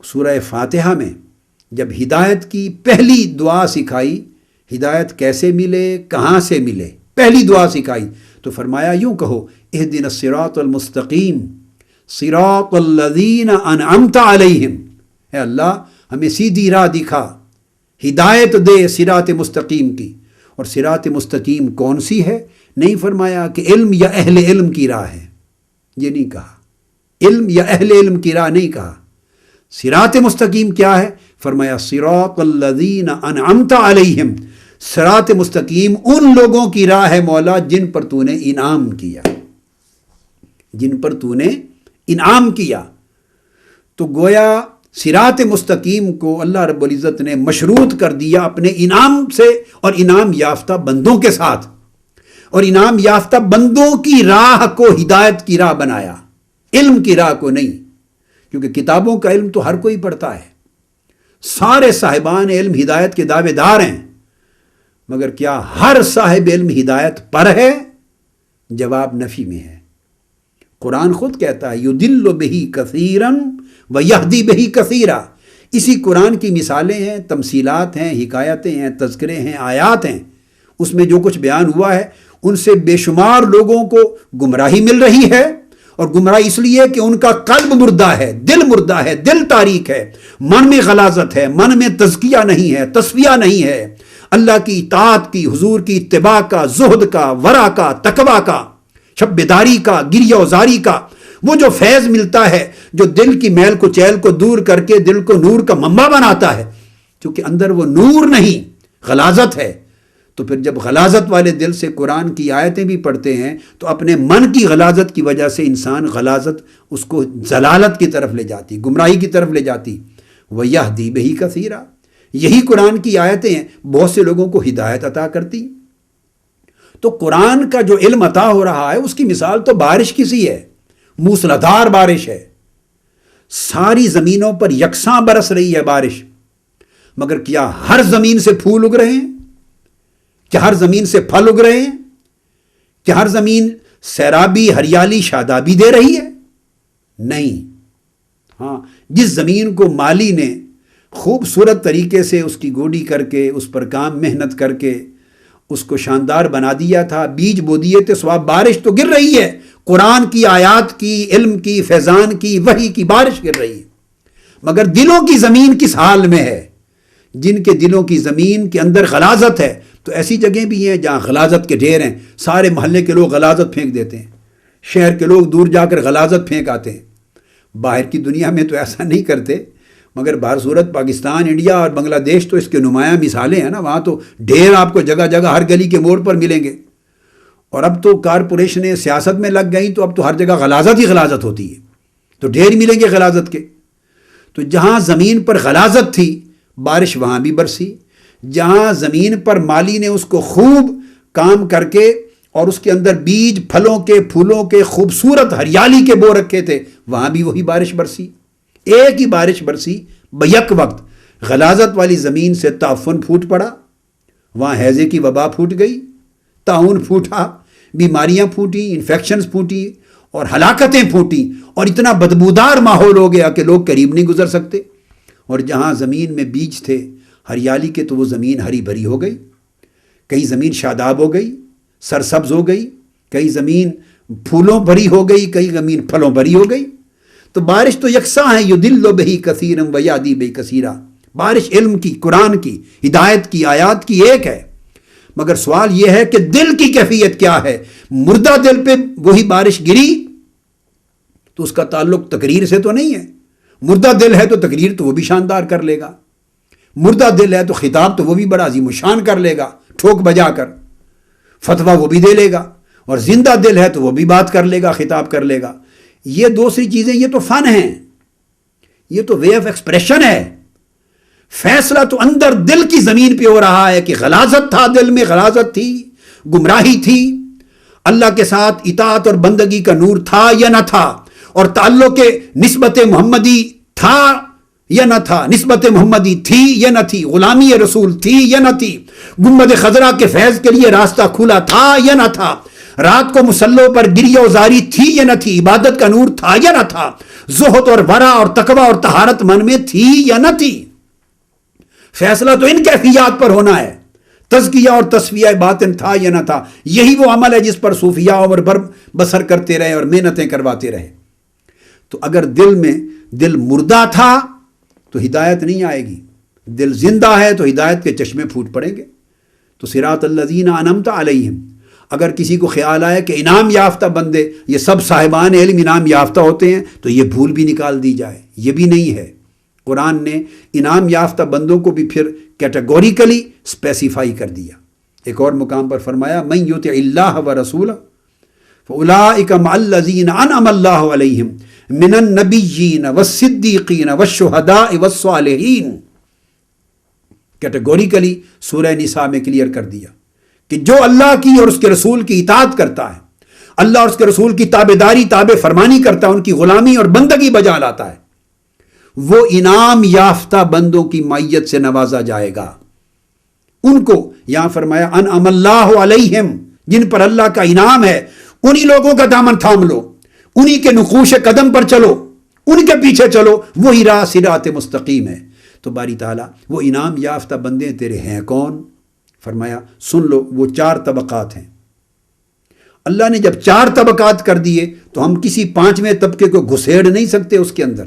[SPEAKER 1] سورہ فاتحہ میں جب ہدایت کی پہلی دعا سکھائی، ہدایت کیسے ملے، کہاں سے ملے، پہلی دعا سکھائی تو فرمایا یوں کہو اہدنا الصراط المستقیم صراط الذین انعمت علیہم. اے اللہ ہمیں سیدھی راہ دکھا، ہدایت دے صراط مستقیم کی. اور صراط مستقیم کون سی ہے؟ نہیں فرمایا کہ علم یا اہل علم کی راہ ہے، یہ نہیں کہا. علم یا اہل علم کی راہ نہیں کہا. صراط مستقیم کیا ہے؟ فرمایا صراط الذین انعمت علیہم. صراط مستقیم ان لوگوں کی راہ ہے مولا جن پر تو نے انعام کیا، جن پر تو نے انعام کیا. تو گویا صراط مستقیم کو اللہ رب العزت نے مشروط کر دیا اپنے انعام سے اور انعام یافتہ بندوں کے ساتھ، اور انعام یافتہ بندوں کی راہ کو ہدایت کی راہ بنایا، علم کی راہ کو نہیں. کیونکہ کتابوں کا علم تو ہر کوئی پڑھتا ہے، سارے صاحبان علم ہدایت کے دعوے دار ہیں، مگر کیا ہر صاحب علم ہدایت پر ہے؟ جواب نفی میں ہے. قرآن خود کہتا ہے یضل بہ کثیرا ویہدی بہ کثیرا. اسی قرآن کی مثالیں ہیں، تمثیلات ہیں، حکایتیں ہیں، تذکرے ہیں، آیات ہیں. اس میں جو کچھ بیان ہوا ہے ان سے بے شمار لوگوں کو گمراہی مل رہی ہے، اور گمراہی اس لیے کہ ان کا قلب مردہ ہے، دل مردہ ہے، دل تاریک ہے، من میں غلاظت ہے، من میں تزکیہ نہیں ہے، تصفیہ نہیں ہے، اللہ کی اطاعت کی، حضور کی اتباع کا، زہد کا، ورع کا، تقویٰ کا، شب بیداری کا، گریہ وزاری کا. وہ جو فیض ملتا ہے جو دل کی میل کو چیل کو دور کر کے دل کو نور کا منبع بناتا ہے، کیونکہ اندر وہ نور نہیں غلاظت ہے. تو پھر جب غلاظت والے دل سے قرآن کی آیتیں بھی پڑھتے ہیں تو اپنے من کی غلاظت کی وجہ سے انسان غلاظت اس کو ضلالت کی طرف لے جاتی، گمراہی کی طرف لے جاتی. وَيَهْدِي بِهِ كَثِيرًا. یہی قرآن کی آیتیں ہیں بہت سے لوگوں کو ہدایت عطا کرتی. تو قرآن کا جو علم عطا ہو رہا ہے اس کی مثال تو بارش کی سی ہے، موسلادھار بارش ہے، ساری زمینوں پر یکساں برس رہی ہے بارش. مگر کیا ہر زمین سے پھول اگ رہے ہیں؟ کیا ہر زمین سے پھل اگ رہے ہیں؟ کیا ہر زمین سیرابی، ہریالی، شادابی دے رہی ہے؟ نہیں. ہاں، جس زمین کو مالی نے خوبصورت طریقے سے اس کی گوڈی کر کے، اس پر کام محنت کر کے اس کو شاندار بنا دیا تھا، بیج بو دیے تھے، سواب بارش تو گر رہی ہے. قرآن کی آیات کی، علم کی، فیضان کی، وحی کی بارش گر رہی ہے. مگر دلوں کی زمین کس حال میں ہے؟ جن کے دلوں کی زمین کے اندر غلاظت ہے. تو ایسی جگہیں بھی ہیں جہاں غلاظت کے ڈھیر ہیں، سارے محلے کے لوگ غلاظت پھینک دیتے ہیں، شہر کے لوگ دور جا کر غلاظت پھینک آتے ہیں. باہر کی دنیا میں تو ایسا نہیں کرتے، مگر باہر صورت پاکستان، انڈیا اور بنگلہ دیش تو اس کے نمایاں مثالیں ہیں نا. وہاں تو ڈھیر آپ کو جگہ جگہ ہر گلی کے موڑ پر ملیں گے. اور اب تو کارپوریشنیں سیاست میں لگ گئیں تو اب تو ہر جگہ غلاظت ہی غلاظت ہوتی ہے، تو ڈھیر ملیں گے غلاظت کے. تو جہاں زمین پر غلاظت تھی بارش وہاں بھی برسی، جہاں زمین پر مالی نے اس کو خوب کام کر کے اور اس کے اندر بیج، پھلوں کے، پھولوں کے، خوبصورت ہریالی کے بو رکھے تھے، وہاں بھی وہی بارش برسی. ایک ہی بارش برسی بیک وقت. غلاظت والی زمین سے تعفن پھوٹ پڑا، وہاں ہیضے کی وبا پھوٹ گئی، طاعون پھوٹا، بیماریاں پھوٹی، انفیکشنز پھوٹی اور ہلاکتیں پھوٹی، اور اتنا بدبودار ماحول ہو گیا کہ لوگ قریب نہیں گزر سکتے. اور جہاں زمین میں بیج تھے ہریالی کے تو وہ زمین ہری بھری ہو گئی، کئی زمین شاداب ہو گئی، سرسبز ہو گئی، کئی زمین پھولوں بھری ہو گئی، کئی زمین پھلوں بھری ہو گئی. تو بارش تو یکساں ہے، یضل بہ کثیرا ویہدی بہ کثیرا. بارش علم کی، قرآن کی، ہدایت کی، آیات کی ایک ہے. مگر سوال یہ ہے کہ دل کی کیفیت کیا ہے؟ مردہ دل پہ وہی بارش گری تو اس کا تعلق تقریر سے تو نہیں ہے. مردہ دل ہے تو تقریر تو وہ بھی شاندار کر لے گا، مردہ دل ہے تو خطاب تو وہ بھی بڑا عظیم الشان کر لے گا، ٹھوک بجا کر فتویٰ وہ بھی دے لے گا. اور زندہ دل ہے تو وہ بھی بات کر لے گا، خطاب کر لے گا. یہ دوسری چیزیں یہ تو فن ہیں، یہ تو وے آف ایکسپریشن ہے. فیصلہ تو اندر دل کی زمین پہ ہو رہا ہے کہ غلاظت تھا، دل میں غلاظت تھی، گمراہی تھی، اللہ کے ساتھ اطاعت اور بندگی کا نور تھا یا نہ تھا، اور تعلق نسبت محمدی تھا یا نہ تھا، نسبت محمدی تھی یا نہ تھی، غلامی رسول تھی یا نہ تھی، گنبد خضرا کے فیض کے لیے راستہ کھلا تھا یا نہ تھا، رات کو مسلوں پر گریہ و زاری تھی یا نہ تھی، عبادت کا نور تھا یا نہ تھا، زہد اور ورع اور تقوی اور طہارت من میں تھی یا نہ تھی۔ فیصلہ تو ان کیفیات پر ہونا ہے، تزکیہ اور تصفیہ باطن تھا یا نہ تھا۔ یہی وہ عمل ہے جس پر صوفیہ عمر بھر بسر کرتے رہے اور محنتیں کرواتے رہے۔ تو اگر دل مردہ تھا تو ہدایت نہیں آئے گی، دل زندہ ہے تو ہدایت کے چشمے پھوٹ پڑیں گے۔ تو صراط الذین انعمت علیہم، اگر کسی کو خیال آئے کہ انعام یافتہ بندے یہ سب صاحبان علم انعام یافتہ ہوتے ہیں تو یہ بھول بھی نکال دی جائے، یہ بھی نہیں ہے۔ قرآن نے انعام یافتہ بندوں کو بھی پھر کیٹیگوریکلی اسپیسیفائی کر دیا۔ ایک اور مقام پر فرمایا من یطع اللہ ورسولہ فاولئک مع الذین انعم اللہ علیہم من النبیین والصدیقین والشہداء والصالحین۔ کیٹیگوریکلی سورہ نساء میں کلیئر کر دیا کہ جو اللہ کی اور اس کے رسول کی اطاعت کرتا ہے، اللہ اور اس کے رسول کی تابعداری تابع فرمانی کرتا ہے، ان کی غلامی اور بندگی بجا لاتا ہے، وہ انعام یافتہ بندوں کی معیت سے نوازا جائے گا۔ ان کو یہاں فرمایا انعم اللہ علیہم، جن پر اللہ کا انعام ہے، انہی لوگوں کا دامن تھام لو، انہی کے نقوش قدم پر چلو، ان کے پیچھے چلو، وہی راہ صراط مستقیم ہے۔ تو باری تعالیٰ وہ انعام یافتہ بندے تیرے ہیں کون؟ فرمایا سن لو، وہ 4 طبقات ہیں۔ اللہ نے جب 4 طبقات کر دیے تو ہم کسی 5ویں طبقے کو گھسیڑ نہیں سکتے اس کے اندر۔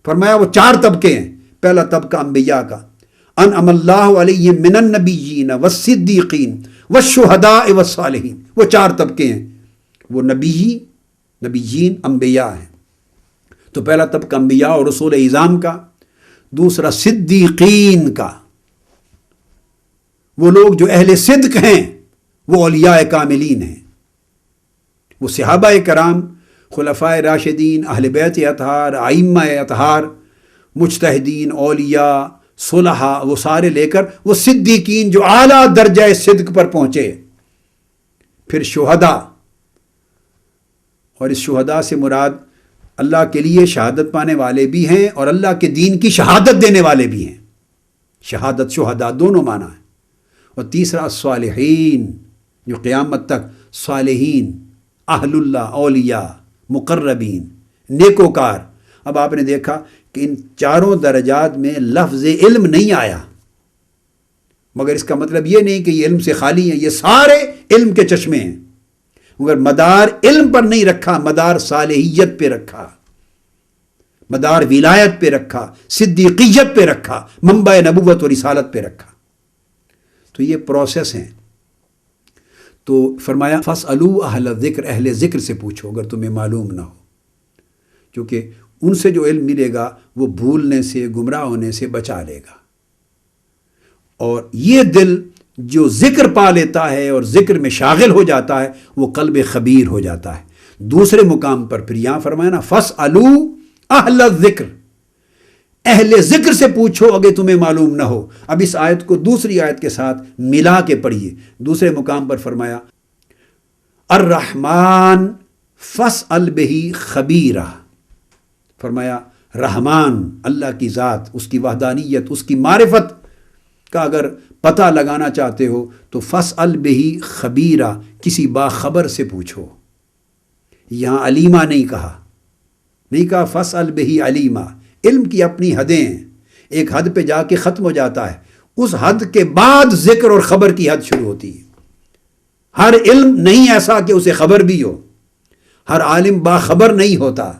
[SPEAKER 1] فرمایا وہ 4 طبقے ہیں۔ پہلا طبقہ انبیاء کا، انعم اللہ علیہم من النبیین والصدیقین والشہداء والصالحین، وہ 4 طبقے ہیں۔ وہ نبیین انبیاء ہیں۔ تو پہلا طبقہ انبیاء اور رسول اعظام کا، دوسرا صدیقین کا، وہ لوگ جو اہل صدق ہیں، وہ اولیاء کاملین ہیں، وہ صحابہ کرام، خلفائے راشدین، اہل بیت اطہار، ائمہ اطہار، مجتہدین، اولیاء، صلحاء، وہ سارے لے کر وہ صدیقین جو اعلیٰ درجہ صدق پر پہنچے۔ پھر شہداء، اور اس شہداء سے مراد اللہ کے لیے شہادت پانے والے بھی ہیں اور اللہ کے دین کی شہادت دینے والے بھی ہیں۔ شہادت شہداء دونوں معنی ہیں۔ اور تیسرا صالحین، جو قیامت تک صالحین، اہل اللہ، اولیاء، مقربین، نیکوکار۔ اب آپ نے دیکھا کہ ان 4 درجات میں لفظ علم نہیں آیا، مگر اس کا مطلب یہ نہیں کہ یہ علم سے خالی ہیں، یہ سارے علم کے چشمے ہیں، مگر مدار علم پر نہیں رکھا، مدار صالحیت پہ رکھا، مدار ولایت پہ رکھا، صدیقیت پہ رکھا، منبع نبوت و رسالت پہ رکھا۔ تو یہ پروسیس ہیں۔ تو فرمایا فاسألوا اہل الذکر، اہل ذکر سے پوچھو اگر تمہیں معلوم نہ ہو، کیونکہ ان سے جو علم ملے گا وہ بھولنے سے، گمراہ ہونے سے بچا لے گا۔ اور یہ دل جو ذکر پا لیتا ہے اور ذکر میں شاغل ہو جاتا ہے وہ قلب خبیر ہو جاتا ہے۔ دوسرے مقام پر پھر یہاں فرمایا نا فاسألوا اہل الذکر، اہل ذکر سے پوچھو اگر تمہیں معلوم نہ ہو۔ اب اس آیت کو دوسری آیت کے ساتھ ملا کے پڑھیے۔ دوسرے مقام پر فرمایا الرحمن فاسأل بہ خبیرہ، فرمایا رحمان، اللہ کی ذات، اس کی وحدانیت، اس کی معرفت کا اگر پتہ لگانا چاہتے ہو تو فاسأل بہ خبیرہ، کسی باخبر سے پوچھو۔ یہاں علیمہ نہیں کہا فاسأل بہ علیمہ۔ علم کی اپنی حدیں ہیں، ایک حد پہ جا کے ختم ہو جاتا ہے، اس حد کے بعد ذکر اور خبر کی حد شروع ہوتی ہے۔ ہر علم نہیں ایسا کہ اسے خبر بھی ہو، ہر عالم باخبر نہیں ہوتا،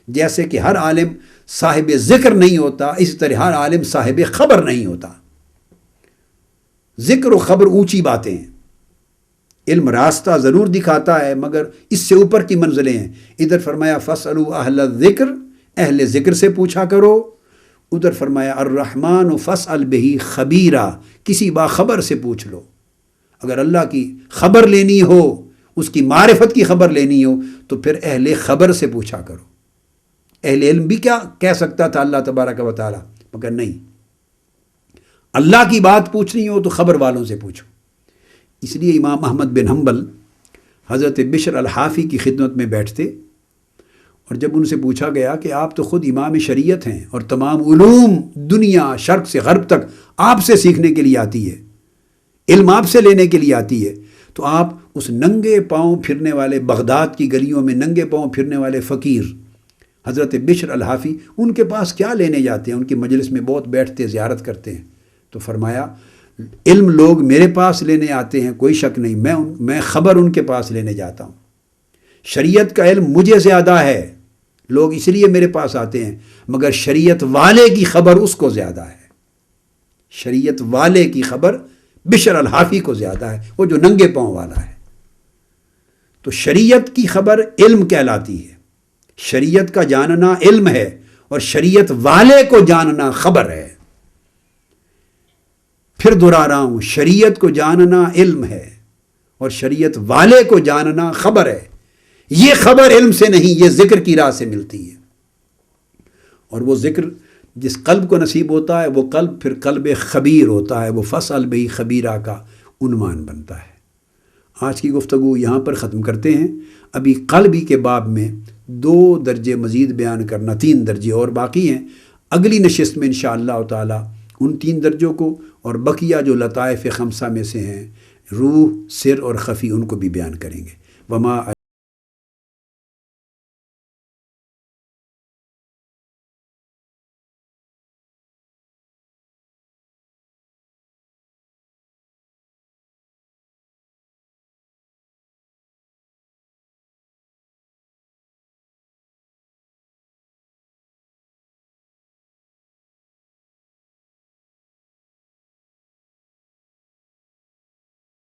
[SPEAKER 1] جیسے کہ ہر عالم صاحب ذکر نہیں ہوتا، اسی طرح ہر عالم صاحب خبر نہیں ہوتا۔ ذکر و خبر اونچی باتیں ہیں، علم راستہ ضرور دکھاتا ہے مگر اس سے اوپر کی منزلیں ہیں۔ ادھر فرمایا فاسألوا اہل الذکر، اہل ذکر سے پوچھا کرو، ادھر فرمایا الرحمن فاسأل بہ خبیرہ، کسی باخبر سے پوچھ لو۔ اگر اللہ کی خبر لینی ہو، اس کی معرفت کی خبر لینی ہو تو پھر اہل خبر سے پوچھا کرو۔ اہل علم بھی کیا کہہ سکتا تھا اللہ تبارک و تعالی، مگر نہیں، اللہ کی بات پوچھنی ہو تو خبر والوں سے پوچھو۔ اس لیے امام احمد بن حنبل حضرت بشر الحافی کی خدمت میں بیٹھتے، اور جب ان سے پوچھا گیا کہ آپ تو خود امام شریعت ہیں اور تمام علوم دنیا شرق سے غرب تک آپ سے سیکھنے کے لیے آتی ہے، علم آپ سے لینے کے لیے آتی ہے، تو آپ اس ننگے پاؤں پھرنے والے بغداد کی گلیوں میں ننگے پاؤں پھرنے والے فقیر حضرت بشر الحافی ان کے پاس کیا لینے جاتے ہیں؟ ان کی مجلس میں بہت بیٹھتے، زیارت کرتے ہیں۔ تو فرمایا علم لوگ میرے پاس لینے آتے ہیں، کوئی شک نہیں، میں خبر ان کے پاس لینے جاتا ہوں۔ شریعت کا علم مجھے زیادہ ہے، لوگ اس لیے میرے پاس آتے ہیں، مگر شریعت والے کی خبر اس کو زیادہ ہے۔ شریعت والے کی خبر بشر الحافی کو زیادہ ہے، وہ جو ننگے پاؤں والا ہے۔ تو شریعت کی خبر علم کہلاتی ہے، شریعت کا جاننا علم ہے، اور شریعت والے کو جاننا خبر ہے۔ پھر دہرا رہا ہوں، شریعت کو جاننا علم ہے اور شریعت والے کو جاننا خبر ہے۔ یہ خبر علم سے نہیں، یہ ذکر کی راہ سے ملتی ہے، اور وہ ذکر جس قلب کو نصیب ہوتا ہے وہ قلب پھر قلب خبیر ہوتا ہے، وہ فصل بہی خبیرہ کا عنوان بنتا ہے۔ آج کی گفتگو یہاں پر ختم کرتے ہیں۔ ابھی قلبی کے باب میں 2 درجے مزید بیان کرنا، 3 درجے اور باقی ہیں۔ اگلی نشست میں انشاءاللہ تعالی ان 3 درجوں کو اور بقیہ جو لطائف خمسہ میں سے ہیں، روح، سر اور خفی، ان کو بھی بیان کریں گے۔ وما